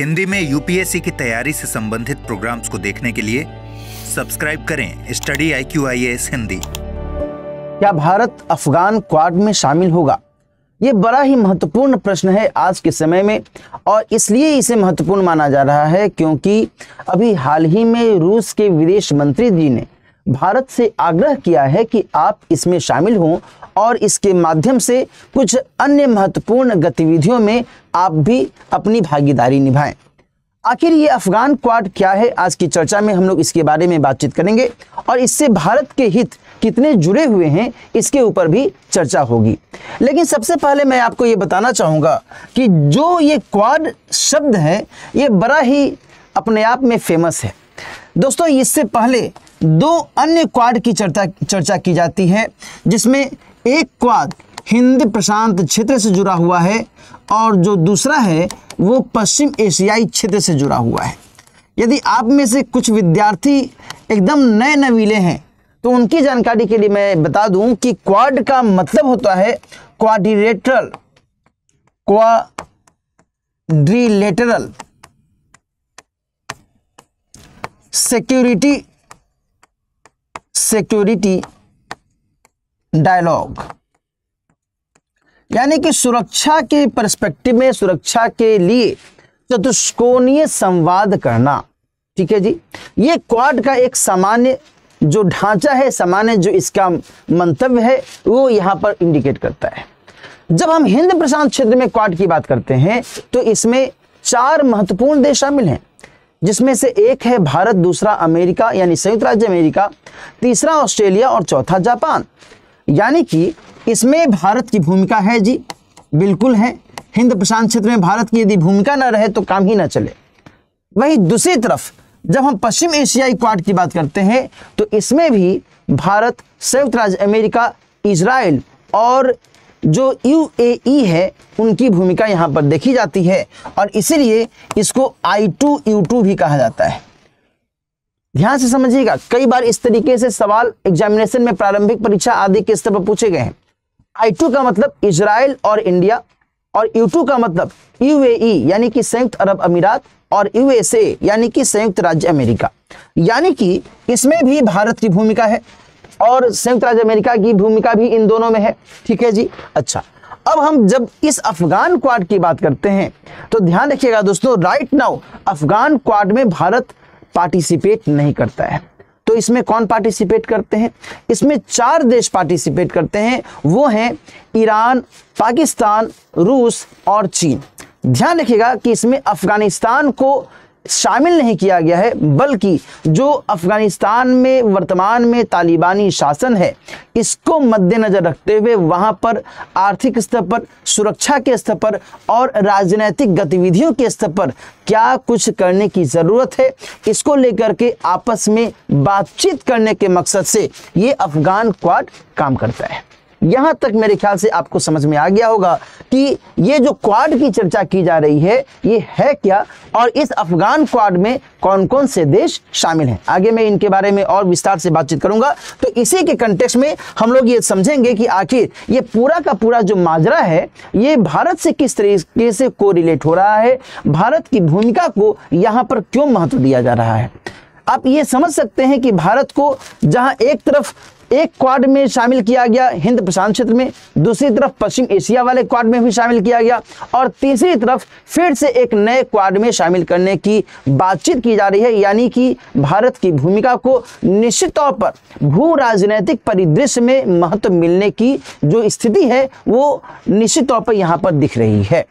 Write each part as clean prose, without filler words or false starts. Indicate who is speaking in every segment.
Speaker 1: हिंदी में यूपीएससी की तैयारी से संबंधित प्रोग्राम्स को देखने के लिए सब्सक्राइब करें स्टडी IQIAS हिंदी।
Speaker 2: क्या भारत अफगान क्वाड में शामिल होगा? ये बड़ा ही महत्वपूर्ण प्रश्न है आज के समय में, और इसलिए इसे महत्वपूर्ण माना जा रहा है क्योंकि अभी हाल ही में रूस के विदेश मंत्री जी ने भारत से आग्रह किया है कि आप इसमें शामिल हों और इसके माध्यम से कुछ अन्य महत्वपूर्ण गतिविधियों में आप भी अपनी भागीदारी निभाएं। आखिर ये अफगान क्वाड क्या है? आज की चर्चा में हम लोग इसके बारे में बातचीत करेंगे और इससे भारत के हित कितने जुड़े हुए हैं इसके ऊपर भी चर्चा होगी। लेकिन सबसे पहले मैं आपको ये बताना चाहूँगा कि जो ये क्वाड शब्द है ये बड़ा ही अपने आप में फेमस है। दोस्तों, इससे पहले दो अन्य क्वाड की चर्चा की जाती है, जिसमें एक क्वाड हिंद प्रशांत क्षेत्र से जुड़ा हुआ है और जो दूसरा है वो पश्चिम एशियाई क्षेत्र से जुड़ा हुआ है। यदि आप में से कुछ विद्यार्थी एकदम नए नवीले हैं तो उनकी जानकारी के लिए मैं बता दूं कि क्वाड का मतलब होता है क्वाड्रिलेटरल सिक्योरिटी डायलॉग, यानी कि सुरक्षा के पर्सपेक्टिव में सुरक्षा के लिए चतुष्कोणीय संवाद करना। ठीक है जी, ये क्वाड का एक सामान्य जो ढांचा है, सामान्य जो इसका मंतव्य है वो यहाँ पर इंडिकेट करता है। जब हम हिंद प्रशांत क्षेत्र में क्वाड की बात करते हैं तो इसमें 4 महत्वपूर्ण देश शामिल हैं, जिसमें से एक है भारत, दूसरा अमेरिका यानी संयुक्त राज्य अमेरिका, तीसरा ऑस्ट्रेलिया और चौथा जापान। यानी कि इसमें भारत की भूमिका है जी, बिल्कुल है। हिंद प्रशांत क्षेत्र में भारत की यदि भूमिका न रहे तो काम ही न चले। वहीं दूसरी तरफ जब हम पश्चिम एशियाई क्वाड की बात करते हैं तो इसमें भी भारत, संयुक्त राज्य अमेरिका, इजराइल और जो UAE है उनकी भूमिका यहाँ पर देखी जाती है, और इसीलिए इसको I2U2 भी कहा जाता है। ध्यान से समझिएगा, कई बार इस तरीके से सवाल एग्जामिनेशन में, प्रारंभिक परीक्षा आदि के स्तर पर पूछे गए हैं। I2 का मतलब इजराइल और इंडिया, और U2 का मतलब UAE यानी कि संयुक्त अरब अमीरात, और USA यानी कि संयुक्त राज्य अमेरिका। यानी कि इसमें भी भारत की भूमिका है और संयुक्त राज्य अमेरिका की भूमिका भी इन दोनों में है। ठीक है जी। अच्छा, अब हम जब इस अफगान क्वाड की बात करते हैं तो ध्यान रखिएगा दोस्तों, राइट नाउ अफगान क्वाड में भारत पार्टिसिपेट नहीं करता है। तो इसमें कौन पार्टिसिपेट करते हैं? इसमें 4 देश पार्टिसिपेट करते हैं, वो हैं ईरान, पाकिस्तान, रूस और चीन। ध्यान रखिएगा कि इसमें अफगानिस्तान को शामिल नहीं किया गया है, बल्कि जो अफगानिस्तान में वर्तमान में तालिबानी शासन है इसको मद्देनजर रखते हुए वहां पर आर्थिक स्तर पर, सुरक्षा के स्तर पर और राजनीतिक गतिविधियों के स्तर पर क्या कुछ करने की जरूरत है, इसको लेकर के आपस में बातचीत करने के मकसद से ये अफगान क्वाड काम करता है। यहां तक मेरे ख्याल से आपको समझ में आ गया होगा कि ये जो क्वाड की चर्चा की जा रही है ये है क्या, और इस अफगान क्वाड में कौन कौन से देश शामिल हैं। आगे मैं इनके बारे में और विस्तार से बातचीत करूंगा। तो इसी के कंटेक्स्ट में हम लोग ये समझेंगे कि आखिर ये पूरा का पूरा जो माजरा है ये भारत से किस तरीके से कोरिलेट हो रहा है, भारत की भूमिका को यहाँ पर क्यों महत्व दिया जा रहा है। आप ये समझ सकते हैं कि भारत को जहां एक तरफ एक क्वाड में शामिल किया गया हिंद प्रशांत क्षेत्र में, दूसरी तरफ पश्चिम एशिया वाले क्वाड में भी शामिल किया गया, और तीसरी तरफ फिर से एक नए क्वाड में शामिल करने की बातचीत की जा रही है। यानी कि भारत की भूमिका को निश्चित तौर पर भू राजनीतिक परिदृश्य में महत्व मिलने की जो स्थिति है वो निश्चित तौर पर यहाँ पर दिख रही है।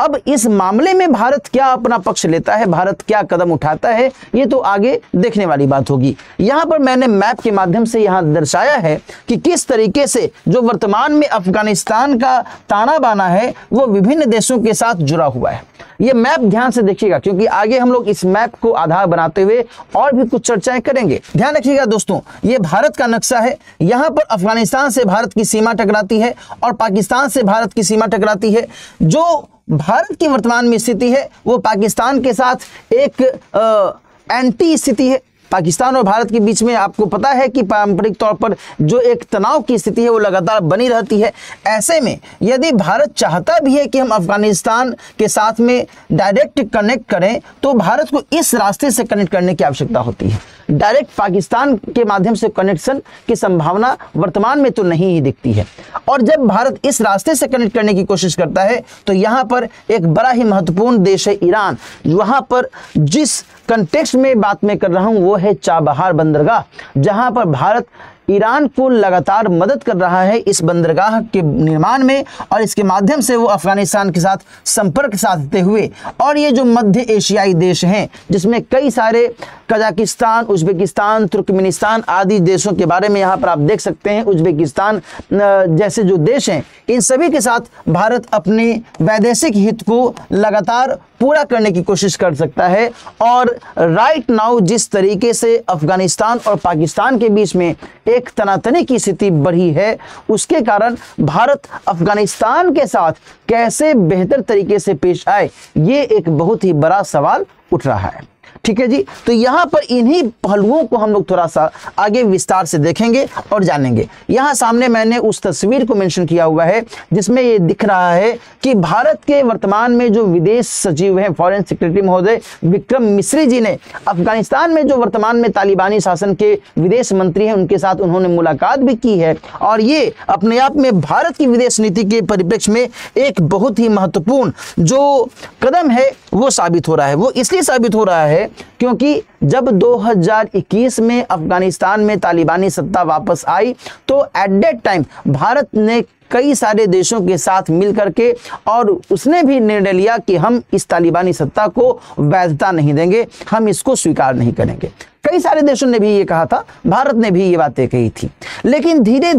Speaker 2: अब इस मामले में भारत क्या अपना पक्ष लेता है, भारत क्या कदम उठाता है, ये तो आगे देखने वाली बात होगी। यहाँ पर मैंने मैप के माध्यम से यहाँ दर्शाया है कि किस तरीके से जो वर्तमान में अफगानिस्तान का ताना बाना है वो विभिन्न देशों के साथ जुड़ा हुआ है। ये मैप ध्यान से देखिएगा क्योंकि आगे हम लोग इस मैप को आधार बनाते हुए और भी कुछ चर्चाएं करेंगे। ध्यान रखिएगा दोस्तों, ये भारत का नक्शा है। यहाँ पर अफगानिस्तान से भारत की सीमा टकराती है और पाकिस्तान से भारत की सीमा टकराती है। जो भारत की वर्तमान में स्थिति है वो पाकिस्तान के साथ एक एंटी स्थिति है। पाकिस्तान और भारत के बीच में आपको पता है कि पारंपरिक तौर पर जो एक तनाव की स्थिति है वो लगातार बनी रहती है। ऐसे में यदि भारत चाहता भी है कि हम अफगानिस्तान के साथ में डायरेक्ट कनेक्ट करें तो भारत को इस रास्ते से कनेक्ट करने की आवश्यकता होती है। डायरेक्ट पाकिस्तान के माध्यम से कनेक्शन की संभावना वर्तमान में तो नहीं ही दिखती है। और जब भारत इस रास्ते से कनेक्ट करने की कोशिश करता है तो यहाँ पर एक बड़ा ही महत्वपूर्ण देश है ईरान। वहाँ पर जिस कंटेक्स्ट में बात मैं कर रहा हूँ वो है चाबहार बंदरगाह, जहाँ पर भारत ईरान को लगातार मदद कर रहा है इस बंदरगाह के निर्माण में, और इसके माध्यम से वो अफगानिस्तान के साथ संपर्क साधते हुए, और ये जो मध्य एशियाई देश हैं जिसमें कई सारे कजाकिस्तान, उज्बेकिस्तान, तुर्कमेनिस्तान आदि देशों के बारे में यहाँ पर आप देख सकते हैं। उज्बेकिस्तान जैसे जो देश हैं इन सभी के साथ भारत अपने वैदेशिक हित को लगातार पूरा करने की कोशिश कर सकता है। और राइट नाउ जिस तरीके से अफगानिस्तान और पाकिस्तान के बीच में एक तनातनी की स्थिति बढ़ी है उसके कारण भारत अफगानिस्तान के साथ कैसे बेहतर तरीके से पेश आए ये एक बहुत ही बड़ा सवाल उठ रहा है। ठीक है जी, तो यहाँ पर इन्हीं पहलुओं को हम लोग थोड़ा सा आगे विस्तार से देखेंगे और जानेंगे। यहाँ सामने मैंने उस तस्वीर को मेंशन किया हुआ है जिसमें ये दिख रहा है कि भारत के वर्तमान में जो विदेश सचिव हैं, फॉरेन सेक्रेटरी महोदय विक्रम मिस्री जी ने अफगानिस्तान में जो वर्तमान में तालिबानी शासन के विदेश मंत्री हैं उनके साथ उन्होंने मुलाकात भी की है। और ये अपने आप में भारत की विदेश नीति के परिप्रेक्ष्य में एक बहुत ही महत्वपूर्ण जो कदम है वो साबित हो रहा है। वो इसलिए साबित हो रहा है क्योंकि जब 2021 में अफगानिस्तान में तालिबानी सत्ता वापस आई तो एट दैट टाइम भारत ने कई सारे देशों के साथ मिलकर के और उसने भी निर्णय लिया कि हम इस तालिबानी सत्ता को वैधता नहीं देंगे, हम इसको स्वीकार नहीं करेंगे। कई सारे देशों ने भी ये कहा था, भारत ने भी ये बातें कही थी। लेकिन धीरे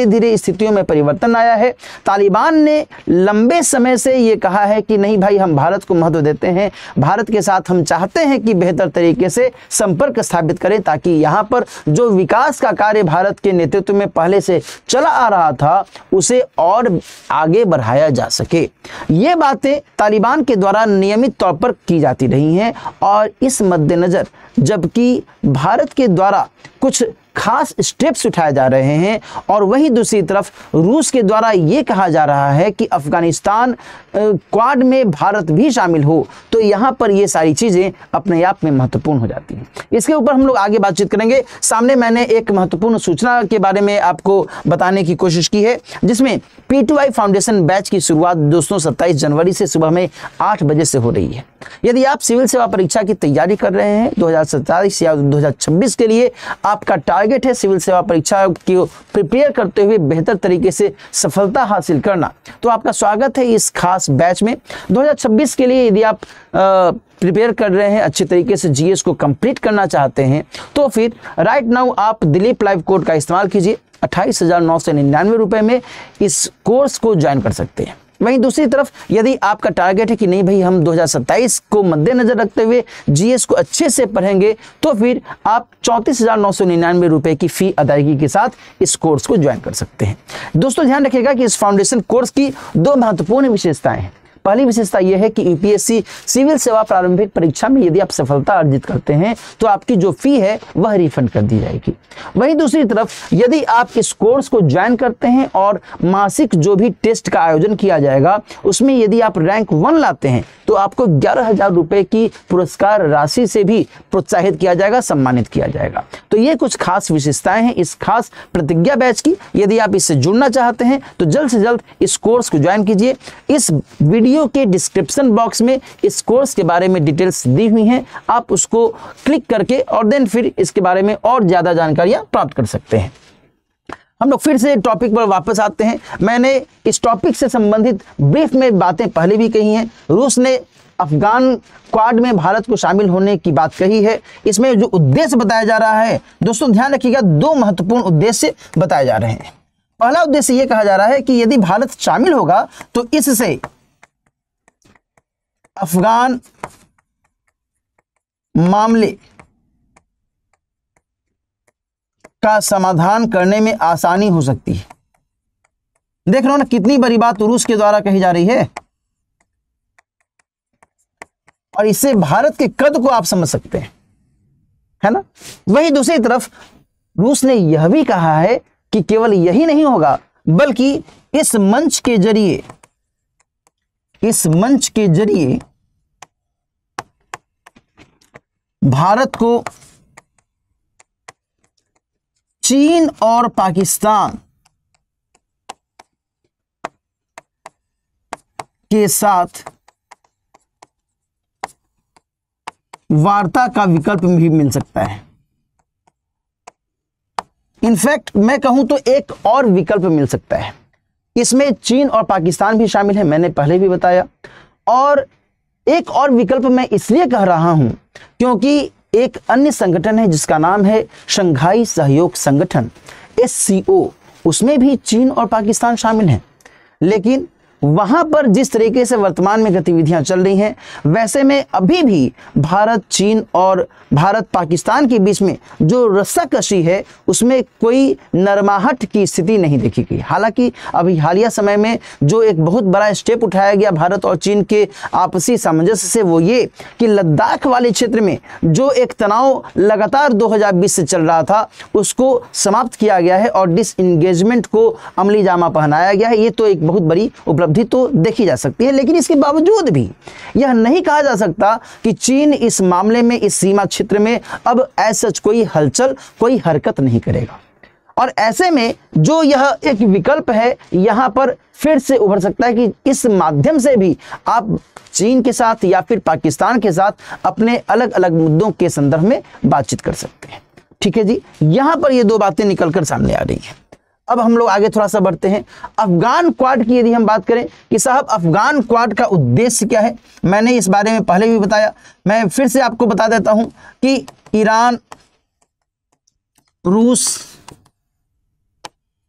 Speaker 2: धीरे स्थितियों में परिवर्तन आया है। तालिबान ने लंबे समय से ये कहा है कि नहीं भाई, हम भारत को महत्व देते हैं, भारत के साथ हम चाहते हैं कि बेहतर तरीके से संपर्क स्थापित करें ताकि यहाँ पर जो विकास का कार्य भारत के नेतृत्व में पहले से चला आ रहा था उसे और आगे बढ़ाया जा सके। ये बातें तालिबान के द्वारा नियमित तौर पर की जाती रही हैं। और इस मद्देनजर जबकि भारत के द्वारा कुछ खास स्टेप्स उठाए जा रहे हैं और वहीं दूसरी तरफ रूस के द्वारा ये कहा जा रहा है कि अफगानिस्तान क्वाड में भारत भी शामिल हो, तो यहाँ पर ये सारी चीज़ें अपने आप में महत्वपूर्ण हो जाती हैं। इसके ऊपर हम लोग आगे बातचीत करेंगे। सामने मैंने एक महत्वपूर्ण सूचना के बारे में आपको बताने की कोशिश की है जिसमें P2I फाउंडेशन बैच की शुरुआत दोस्तों 27 जनवरी से सुबह में 8 बजे से हो रही है। यदि आप सिविल सेवा परीक्षा की तैयारी कर रहे हैं 2027 या 2026 के लिए, आपका टारगेट है सिविल सेवा परीक्षा को प्रिपेयर करते हुए बेहतर तरीके से सफलता हासिल करना, तो आपका स्वागत है इस खास बैच में। 2026 के लिए यदि आप प्रिपेयर कर रहे हैं, अच्छे तरीके से जीएस को कंप्लीट करना चाहते हैं, तो फिर राइट नाउ आप दिलीप लाइव कोड का इस्तेमाल कीजिए। 28,999 रुपए में इस कोर्स को ज्वाइन कर सकते हैं। वहीं दूसरी तरफ यदि आपका टारगेट है कि नहीं भाई, हम 2027 को मद्देनजर रखते हुए जीएस को अच्छे से पढ़ेंगे, तो फिर आप 34,999 रुपए की फी अदायगी के साथ इस कोर्स को ज्वाइन कर सकते हैं। दोस्तों ध्यान रखिएगा कि इस फाउंडेशन कोर्स की 2 महत्वपूर्ण विशेषताएं हैं। पहली विशेषता यह है कि यूपीएससी सिविल सेवा प्रारंभिक परीक्षा में यदि आप सफलता अर्जित करते हैं तो आपकी जो फी है वह रिफंड कर दी जाएगी। वहीं दूसरी तरफ यदि आप इस कोर्स को ज्वाइन करते हैं और मासिक जो भी टेस्ट का आयोजन किया जाएगा उसमें यदि आप रैंक 1 लाते हैं तो आपको 11,000 रुपए की पुरस्कार राशि से भी प्रोत्साहित किया जाएगा, सम्मानित किया जाएगा। तो ये कुछ खास विशेषताएं हैं इस खास प्रतिज्ञा बैच की। यदि आप इससे जुड़ना चाहते हैं तो जल्द से जल्द इस कोर्स को ज्वाइन कीजिए। इस वीडियो के डिस्क्रिप्शन बॉक्स में इस कोर्स के बारे में डिटेल्स दी हुई हैं, आप उसको क्लिक करके और देन फिर इसके बारे में और ज्यादा जानकारियां प्राप्त कर सकते हैं। हम लोग फिर से टॉपिक पर वापस आते हैं। मैंने इस टॉपिक से संबंधित ब्रीफ में बातें पहले भी कही हैं। रूस ने अफगान क्वाड में भारत को शामिल होने की बात कही है। इसमें जो उद्देश्य बताया जा रहा है दोस्तों ध्यान रखिएगा, 2 महत्वपूर्ण उद्देश्य बताए जा रहे हैं। पहला उद्देश्य यह कहा जा रहा है कि यदि भारत शामिल होगा तो इससे अफगान मामले का समाधान करने में आसानी हो सकती है। देख रहे हो ना कितनी बड़ी बात रूस के द्वारा कही जा रही है, और इससे भारत के कद को आप समझ सकते हैं। है ना। वहीं दूसरी तरफ रूस ने यह भी कहा है कि केवल यही नहीं होगा, बल्कि इस मंच के जरिए भारत को चीन और पाकिस्तान के साथ वार्ता का विकल्प भी मिल सकता है। इनफैक्ट मैं कहूं तो एक और विकल्प मिल सकता है। इसमें चीन और पाकिस्तान भी शामिल है, मैंने पहले भी बताया। और एक और विकल्प मैं इसलिए कह रहा हूं क्योंकि एक अन्य संगठन है जिसका नाम है शंघाई सहयोग संगठन, SCO, उसमें भी चीन और पाकिस्तान शामिल हैं। लेकिन वहां पर जिस तरीके से वर्तमान में गतिविधियां चल रही हैं, वैसे में अभी भी भारत, चीन और भारत पाकिस्तान के बीच में जो रस्साकशी है उसमें कोई नरमाहट की स्थिति नहीं देखी गई। हालांकि अभी हालिया समय में जो एक बहुत बड़ा स्टेप उठाया गया भारत और चीन के आपसी सामंजस्य से, वो ये कि लद्दाख वाले क्षेत्र में जो एक तनाव लगातार 2020 से चल रहा था उसको समाप्त किया गया है और डिसएंगेजमेंट को अमली जामा पहनाया गया है। ये तो एक बहुत बड़ी उपलब्धि तो देखी जा सकती है, लेकिन इसके बावजूद भी यह नहीं कहा जा सकता कि चीन इस मामले में, इस सीमा क्षेत्र में अब ऐसा कोई हलचल, कोई हरकत नहीं करेगा। और ऐसे में जो यह एक विकल्प है यहां पर फिर से उभर सकता है कि इस माध्यम से भी आप चीन के साथ या फिर पाकिस्तान के साथ अपने अलग अलग मुद्दों के संदर्भ में बातचीत कर सकते हैं। ठीक है जी, यहां पर ये दो बातें निकलकर सामने आ रही हैं। अब हम लोग आगे थोड़ा सा बढ़ते हैं। अफगान क्वाड की यदि हम बात करें कि साहब अफगान क्वाड का उद्देश्य क्या है, मैंने इस बारे में पहले भी बताया, मैं फिर से आपको बता देता हूं कि ईरान, रूस,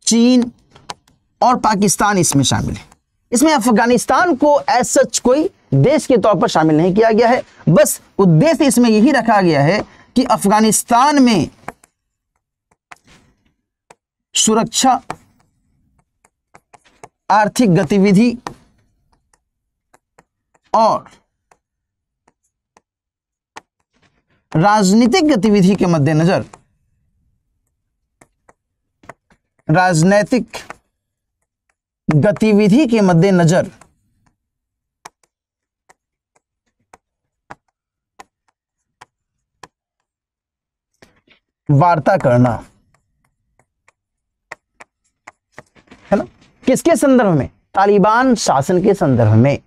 Speaker 2: चीन और पाकिस्तान इसमें शामिल है। इसमें अफगानिस्तान को एज सच कोई देश के तौर पर शामिल नहीं किया गया है, बस उद्देश्य इसमें यही रखा गया है कि अफगानिस्तान में सुरक्षा, आर्थिक गतिविधि और राजनीतिक गतिविधि के मद्देनजर राजनीतिक गतिविधि के मद्देनजर वार्ता करना है ना। किसके संदर्भ में? तालिबान शासन के संदर्भ में।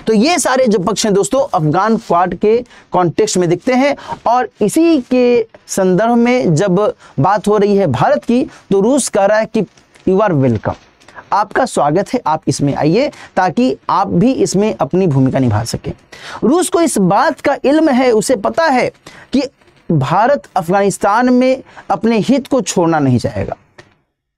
Speaker 2: तो ये सारे जो पक्ष हैं दोस्तों अफगान क्वाड के कॉन्टेक्स्ट में दिखते हैं। और इसी के संदर्भ में जब बात हो रही है भारत की, तो रूस कह रहा है कि यू आर वेलकम, आपका स्वागत है, आप इसमें आइए ताकि आप भी इसमें अपनी भूमिका निभा सकें। रूस को इस बात का इल्म है, उसे पता है कि भारत अफगानिस्तान में अपने हित को छोड़ना नहीं चाहेगा।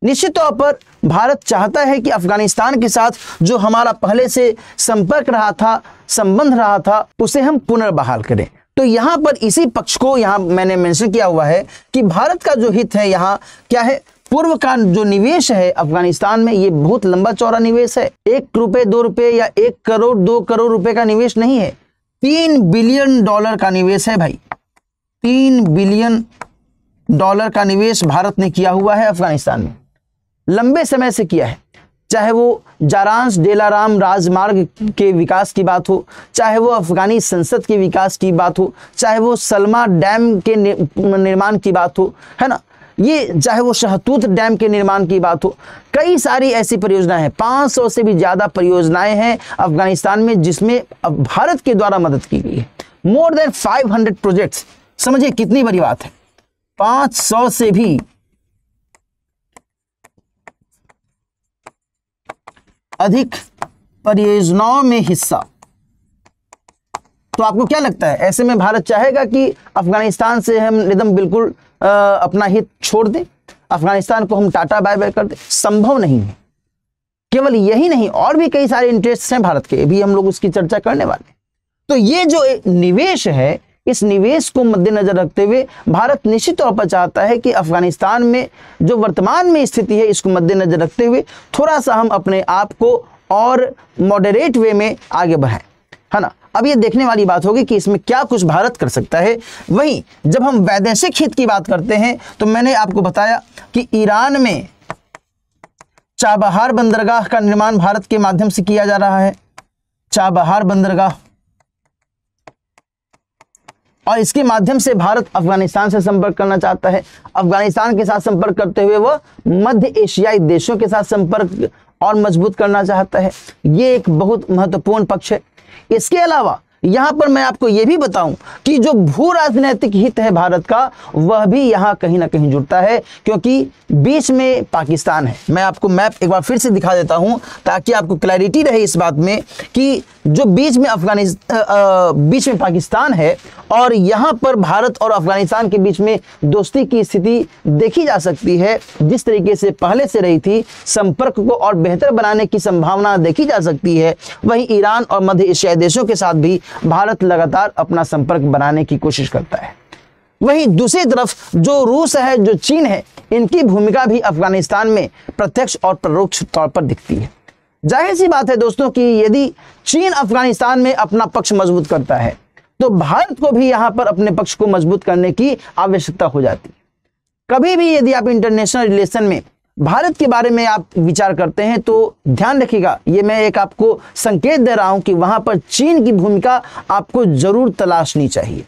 Speaker 2: निश्चित तौर पर भारत चाहता है कि अफगानिस्तान के साथ जो हमारा पहले से संपर्क रहा था, संबंध रहा था, उसे हम पुनर्बहाल करें। तो यहाँ पर इसी पक्ष को यहाँ मैंने मेंशन किया हुआ है कि भारत का जो हित है यहाँ क्या है, पूर्व का जो निवेश है अफगानिस्तान में, ये बहुत लंबा चौड़ा निवेश है। 1 रुपए 2 रुपए या 1 करोड़ 2 करोड़ रुपए का निवेश नहीं है, $3 बिलियन का निवेश है भाई। $3 बिलियन का निवेश भारत ने किया हुआ है अफगानिस्तान में, लंबे समय से किया है। चाहे वो जारांस डेलाराम राजमार्ग के विकास की बात हो, चाहे वो अफगानी संसद के विकास की बात हो, चाहे वो सलमा डैम के निर्माण की बात हो, है ना, ये चाहे वो शहतूत डैम के निर्माण की बात हो, कई सारी ऐसी परियोजनाएं हैं। 500 से भी ज्यादा परियोजनाएं हैं अफगानिस्तान में जिसमें भारत के द्वारा मदद की गई है। मोर देन 500 प्रोजेक्ट्स, समझिए कितनी बड़ी बात है। 500 से भी अधिक परियोजनाओं में हिस्सा। तो आपको क्या लगता है, ऐसे में भारत चाहेगा कि अफगानिस्तान से हम एकदम बिल्कुल अपना हित छोड़ दें, अफगानिस्तान को हम टाटा बाय बाय कर दें? संभव नहीं है। केवल यही नहीं, और भी कई सारे इंटरेस्ट हैं भारत के, भी हम लोग उसकी चर्चा करने वाले हैं। तो ये जो निवेश है, इस निवेश को मद्देनजर रखते हुए भारत निश्चित तौर पर चाहता है कि अफगानिस्तान में जो वर्तमान में स्थिति है इसको मद्देनजर रखते हुए थोड़ा सा हम अपने आप को और मॉडरेट वे में आगे बढ़ाएं, है ना। अब ये देखने वाली बात होगी कि इसमें क्या कुछ भारत कर सकता है। वहीं जब हम वैदेशिक हित की बात करते हैं तो मैंने आपको बताया कि ईरान में चाबहार बंदरगाह का निर्माण भारत के माध्यम से किया जा रहा है, चाबहार बंदरगाह, और इसके माध्यम से भारत अफगानिस्तान से संपर्क करना चाहता है। अफगानिस्तान के साथ संपर्क करते हुए वह मध्य एशियाई देशों के साथ संपर्क और मजबूत करना चाहता है। ये एक बहुत महत्वपूर्ण पक्ष है। इसके अलावा यहाँ पर मैं आपको ये भी बताऊं कि जो भू राजनीतिक हित है भारत का, वह भी यहाँ कहीं ना कहीं जुड़ता है, क्योंकि बीच में पाकिस्तान है। मैं आपको मैप एक बार फिर से दिखा देता हूं ताकि आपको क्लैरिटी रहे इस बात में कि जो बीच में पाकिस्तान है और यहाँ पर भारत और अफगानिस्तान के बीच में दोस्ती की स्थिति देखी जा सकती है। जिस तरीके से पहले से रही थी, संपर्क को और बेहतर बनाने की संभावना देखी जा सकती है। वहीं ईरान और मध्य एशियाई देशों के साथ भी भारत लगातार अपना संपर्क बनाने की कोशिश करता है। वहीं दूसरी तरफ जो रूस है, जो चीन है, इनकी भूमिका भी अफगानिस्तान में प्रत्यक्ष और परोक्ष तौर पर दिखती है। जाहिर सी बात है दोस्तों कि यदि चीन अफगानिस्तान में अपना पक्ष मजबूत करता है तो भारत को भी यहां पर अपने पक्ष को मजबूत करने की आवश्यकता हो जाती है। कभी भी यदि आप इंटरनेशनल रिलेशन में भारत के बारे में आप विचार करते हैं तो ध्यान रखिएगा, ये मैं एक आपको संकेत दे रहा हूं कि वहां पर चीन की भूमिका आपको जरूर तलाशनी चाहिए।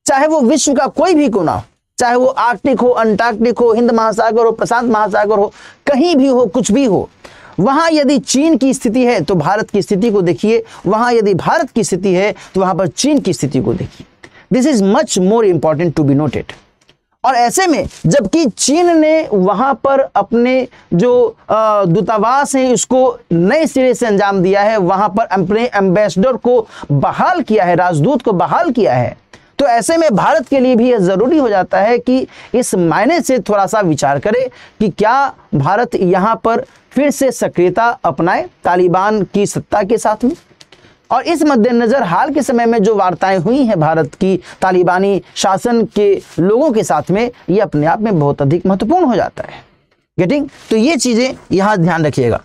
Speaker 2: चाहे वो विश्व का कोई भी कोना हो, चाहे वो आर्कटिक हो, अंटार्कटिक हो, हिंद महासागर हो, प्रशांत महासागर हो, कहीं भी हो, कुछ भी हो, वहां यदि चीन की स्थिति है तो भारत की स्थिति को देखिए, वहां यदि भारत की स्थिति है तो वहां पर चीन की स्थिति को देखिए। This is much more important to be noted. और ऐसे में जबकि चीन ने वहां पर अपने जो दूतावास है उसको नए सिरे से अंजाम दिया है, वहां पर अपने एम्बेसडर को बहाल किया है, राजदूत को बहाल किया है, तो ऐसे में भारत के लिए भी यह जरूरी हो जाता है कि इस मायने से थोड़ा सा विचार करे कि क्या भारत यहां पर फिर से सक्रियता अपनाए तालिबान की सत्ता के साथ में। और इस मद्देनजर हाल के समय में जो वार्ताएं हुई हैं भारत की तालिबानी शासन के लोगों के साथ में, ये अपने आप में बहुत अधिक महत्वपूर्ण हो जाता है। गेटिंग? तो ये चीजें यहां ध्यान रखिएगा।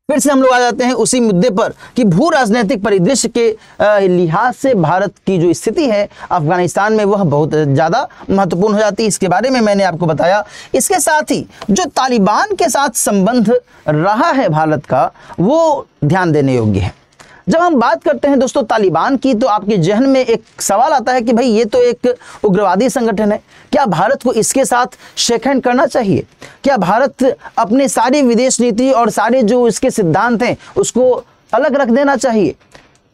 Speaker 2: फिर से हम लोग आ जाते हैं उसी मुद्दे पर कि भू राजनीतिक परिदृश्य के लिहाज से भारत की जो स्थिति है अफगानिस्तान में, वह बहुत ज़्यादा महत्वपूर्ण हो जाती है। इसके बारे में मैंने आपको बताया। इसके साथ ही जो तालिबान के साथ संबंध रहा है भारत का, वो ध्यान देने योग्य है। जब हम बात करते हैं दोस्तों तालिबान की, तो आपके जहन में एक सवाल आता है कि भाई ये तो एक उग्रवादी संगठन है, क्या भारत को इसके साथ शेक हैंड करना चाहिए? क्या भारत अपने सारी विदेश नीति और सारे जो इसके सिद्धांत हैं उसको अलग रख देना चाहिए?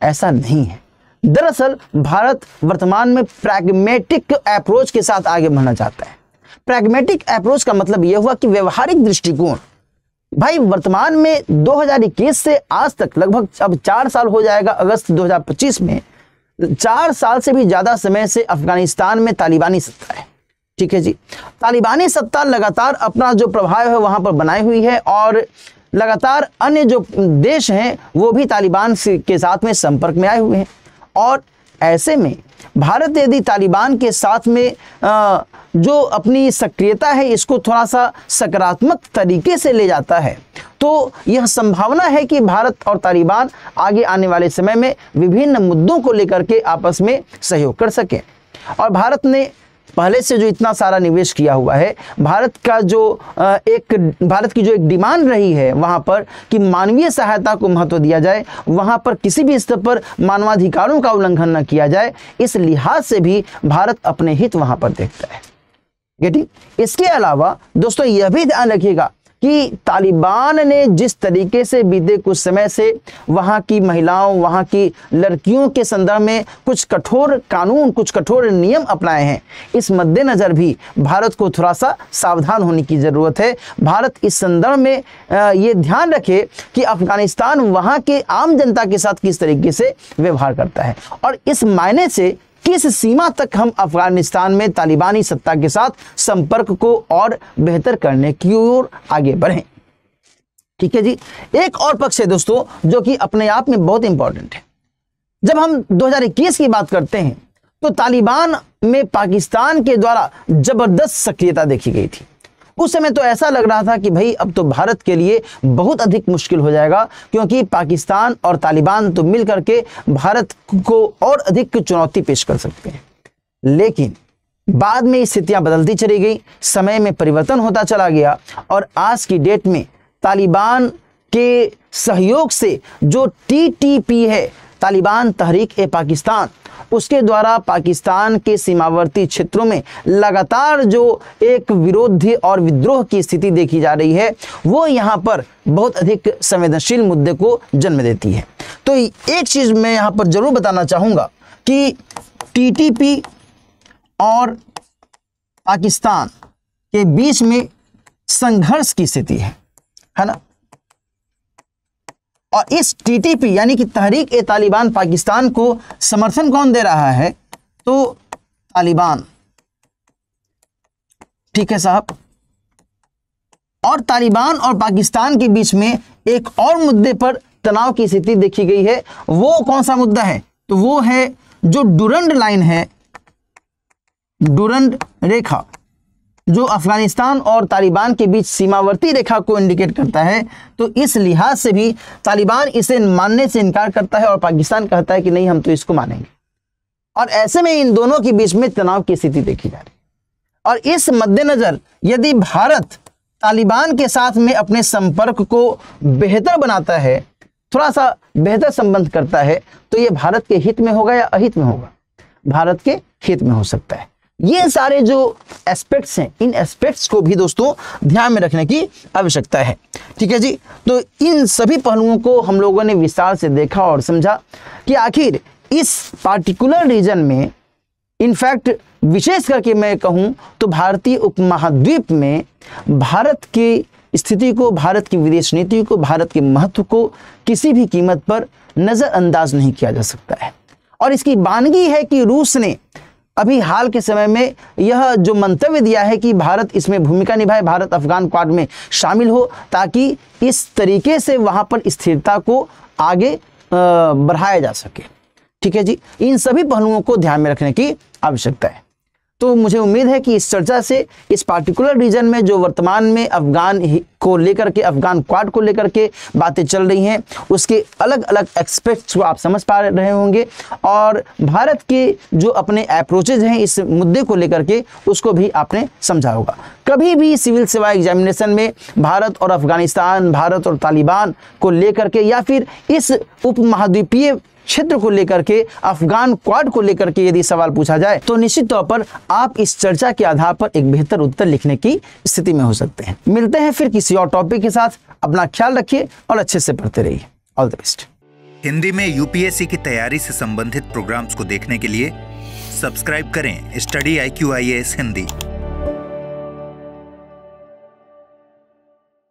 Speaker 2: ऐसा नहीं है। दरअसल भारत वर्तमान में प्रैग्मेटिक अप्रोच के साथ आगे बढ़ना चाहता है। प्रैग्मेटिक अप्रोच का मतलब यह हुआ कि व्यवहारिक दृष्टिकोण। भाई वर्तमान में 2021 से आज तक लगभग अब 4 साल हो जाएगा, अगस्त 2025 में 4 साल से भी ज्यादा समय से अफगानिस्तान में तालिबानी सत्ता है। ठीक है जी, तालिबानी सत्ता लगातार अपना जो प्रभाव है वहां पर बनाई हुई है और लगातार अन्य जो देश हैं वो भी तालिबान के साथ में संपर्क में आए हुए हैं। और ऐसे में भारत यदि तालिबान के साथ में जो अपनी सक्रियता है इसको थोड़ा सा सकारात्मक तरीके से ले जाता है, तो यह संभावना है कि भारत और तालिबान आगे आने वाले समय में विभिन्न मुद्दों को लेकर के आपस में सहयोग कर सकें। और भारत ने पहले से जो इतना सारा निवेश किया हुआ है, भारत की जो एक डिमांड रही है वहां पर कि मानवीय सहायता को महत्व दिया जाए, वहां पर किसी भी स्तर पर मानवाधिकारों का उल्लंघन न किया जाए, इस लिहाज से भी भारत अपने हित वहां पर देखता है। गेटिंग? इसके अलावा दोस्तों यह भी ध्यान रखिएगा कि तालिबान ने जिस तरीके से बीते कुछ समय से वहां की महिलाओं, वहां की लड़कियों के संदर्भ में कुछ कठोर कानून, कुछ कठोर नियम अपनाए हैं, इस मद्देनजर भी भारत को थोड़ा सा सावधान होने की जरूरत है। भारत इस संदर्भ में ये ध्यान रखे कि अफगानिस्तान वहां के आम जनता के साथ किस तरीके से व्यवहार करता है और इस मायने से किस सीमा तक हम अफगानिस्तान में तालिबानी सत्ता के साथ संपर्क को और बेहतर करने की ओर आगे बढ़ें। ठीक है जी। एक और पक्ष है दोस्तों जो कि अपने आप में बहुत इंपॉर्टेंट है। जब हम 2021 की बात करते हैं तो तालिबान में पाकिस्तान के द्वारा जबरदस्त सक्रियता देखी गई थी। उस समय तो ऐसा लग रहा था कि भाई अब तो भारत के लिए बहुत अधिक मुश्किल हो जाएगा, क्योंकि पाकिस्तान और तालिबान तो मिल करके भारत को और अधिक चुनौती पेश कर सकते हैं। लेकिन बाद में स्थितियां बदलती चली गई, समय में परिवर्तन होता चला गया और आज की डेट में तालिबान के सहयोग से जो TTP है, तालिबान तहरीक-ए-पाकिस्तान, उसके द्वारा पाकिस्तान के सीमावर्ती क्षेत्रों में लगातार जो एक विरोध और विद्रोह की स्थिति देखी जा रही है, वो यहाँ पर बहुत अधिक संवेदनशील मुद्दे को जन्म देती है। तो एक चीज़ मैं यहाँ पर जरूर बताना चाहूँगा कि TTP और पाकिस्तान के बीच में संघर्ष की स्थिति है ना। और इस TTP यानी कि तहरीक-ए-तालिबान पाकिस्तान को समर्थन कौन दे रहा है? तो तालिबान, ठीक है साहब। और तालिबान और पाकिस्तान के बीच में एक और मुद्दे पर तनाव की स्थिति देखी गई है। वो कौन सा मुद्दा है? तो वो है जो डुरंड लाइन है, डुरंड रेखा, जो अफगानिस्तान और तालिबान के बीच सीमावर्ती रेखा को इंडिकेट करता है। तो इस लिहाज से भी तालिबान इसे मानने से इनकार करता है और पाकिस्तान कहता है कि नहीं, हम तो इसको मानेंगे। और ऐसे में इन दोनों के बीच में तनाव की स्थिति देखी जा रही है। और इस मद्देनजर यदि भारत तालिबान के साथ में अपने संपर्क को बेहतर बनाता है, थोड़ा सा बेहतर संबंध करता है, तो ये भारत के हित में होगा या अहित में होगा? भारत के हित में हो सकता है। ये सारे जो एस्पेक्ट्स हैं, इन एस्पेक्ट्स को भी दोस्तों ध्यान में रखने की आवश्यकता है। ठीक है जी। तो इन सभी पहलुओं को हम लोगों ने विस्तार से देखा और समझा कि आखिर इस पार्टिकुलर रीजन में, इनफैक्ट विशेष करके मैं कहूँ तो भारतीय उपमहाद्वीप में भारत की स्थिति को, भारत की विदेश नीति को, भारत के महत्व को किसी भी कीमत पर नज़रअंदाज नहीं किया जा सकता है। और इसकी बानगी है कि रूस ने अभी हाल के समय में यह जो मंतव्य दिया है कि भारत इसमें भूमिका निभाए, भारत अफगान क्वाड में शामिल हो, ताकि इस तरीके से वहाँ पर स्थिरता को आगे बढ़ाया जा सके। ठीक है जी। इन सभी पहलुओं को ध्यान में रखने की आवश्यकता है। तो मुझे उम्मीद है कि इस चर्चा से इस पार्टिकुलर रीजन में जो वर्तमान में अफगान को लेकर के, अफगान क्वाड को लेकर के बातें चल रही हैं, उसके अलग अलग एस्पेक्ट्स को आप समझ पा रहे होंगे और भारत के जो अपने अप्रोचेज हैं इस मुद्दे को लेकर के, उसको भी आपने समझा होगा। कभी भी सिविल सेवा एग्जामिनेशन में भारत और अफगानिस्तान, भारत और तालिबान को लेकर के, या फिर इस उपमहाद्वीपीय क्षेत्र को लेकर के, अफगान क्वाड को लेकर के यदि सवाल पूछा जाए, तो निश्चित तौर पर आप इस चर्चा के आधार पर एक बेहतर उत्तर लिखने की स्थिति में हो सकते हैं। मिलते हैं फिर किसी और टॉपिक के साथ। अपना ख्याल रखिए और अच्छे से पढ़ते रहिए। All the best.
Speaker 1: हिंदी में यूपीएससी की तैयारी से संबंधित प्रोग्राम्स को देखने के लिए सब्सक्राइब करें स्टडी IQ IAS हिंदी।